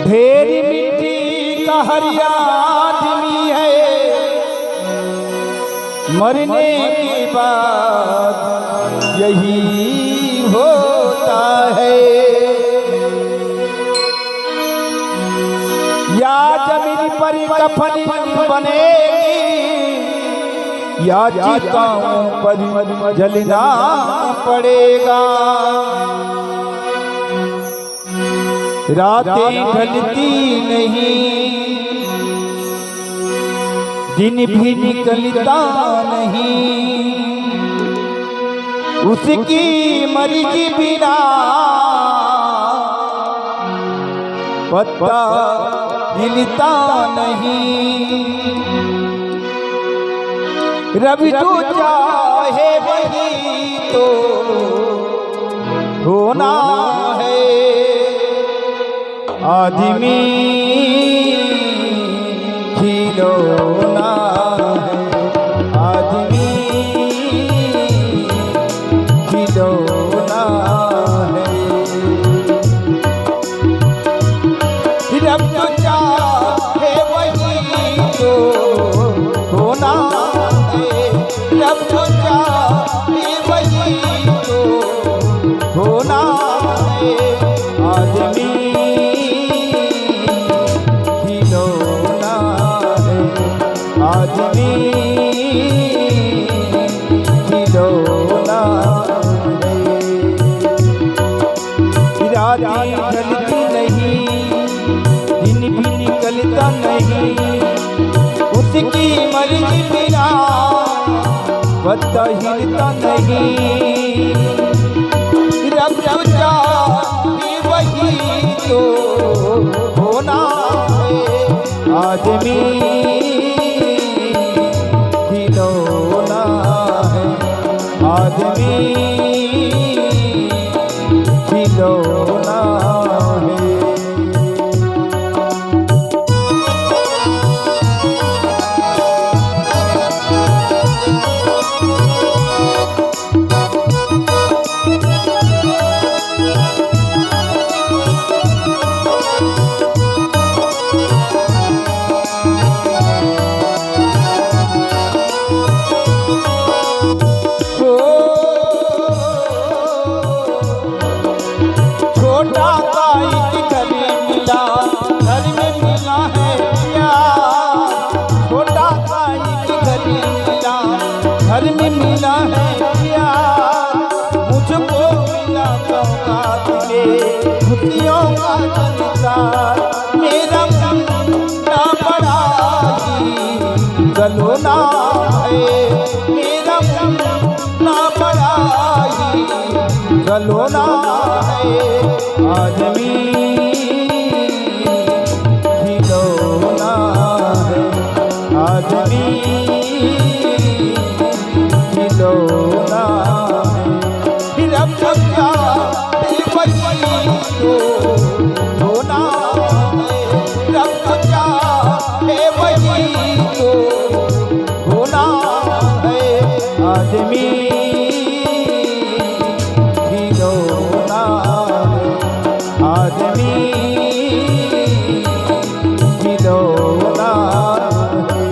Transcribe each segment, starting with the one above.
ढेरी मिट्टी का हरिया आदमी है, मरने के बाद यही होता है। या जमीन पर कफन बनेगी या चिताओं पर जलना पड़ेगा। रातें ढलती नहीं, दिन भी निकलता नहीं, उसकी मर्जी बिना पत्ता हिलता नहीं। रब जो चाहे वही तो होना है। आदमी खिलौना है, आदमी खिलौना है। रब जो चाहे वही तो होना है। रब जो चाहे वही तो होना है। आदमी खिलौना है, आदमी खिलौना है। रातें ढलती नहीं, दिन भी निकलता नहीं, उसकी मर्जी बिना पत्ता हिलता नहीं। रब जो चाहे वही तो होना है। आदमी खिलौना है, आदमी खिलौना है। छोटा काई घर मिला, घर में मिला है प्यार। छोटा काई घर मिला, घर में मिला है प्यार। मुझको मिला औकात में खुशियों का संसार। मेरा ना बड़ा ही गलोना है, मेरा ना बड़ा ही गलोना है। आदमी खिलौना है, आदमी खिलौना है। रब जो चाहे वही तो होना है। रब जो चाहे वही तो होना है। आदमी खिलौना है, आदमी खिलौना है।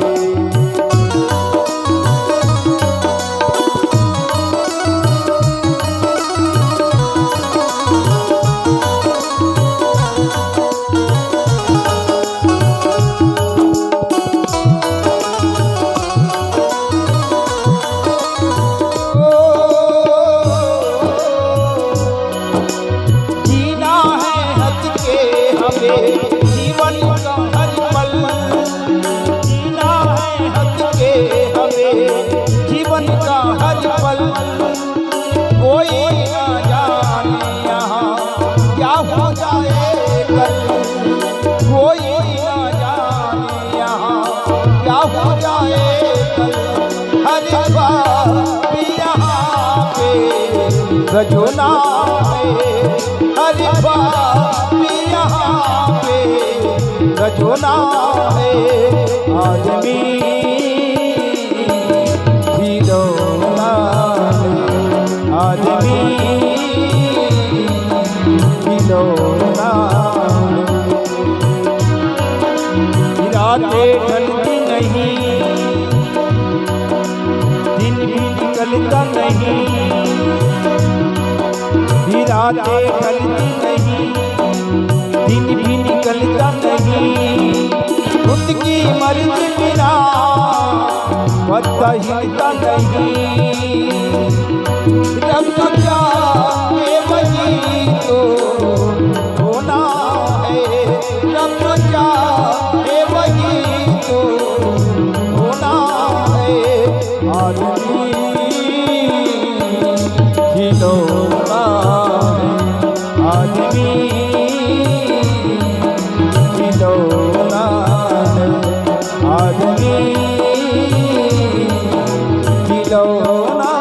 जीना है हक के हमें जीवन का हर पल, जीना है हक के हमें जीवन का हर पल। कोई ना जाने यहाँ क्या हो जाए कल, कोई ना जाने यहाँ क्या हो जाए कल। हर बात यहाँ पे गजोना है, हर बात यहाँ पे गजोना है। आदमी खिलौना है, आदमी खिलौना है। रातें ढलती नहीं, दिन भी निकलता नहीं, भी रातें ढलती नहीं, दिन भी निकलता नहीं। खुद की मर्जी बिना पता हिलता नहीं। रब का क्या है वही तो होना है, रब का क्या है वही तो होना है। आदमी खिलौना है, आदमी खिलौना है, आदमी खिलौना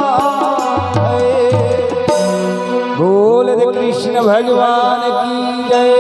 है। बोल कृष्ण भगवान की जय।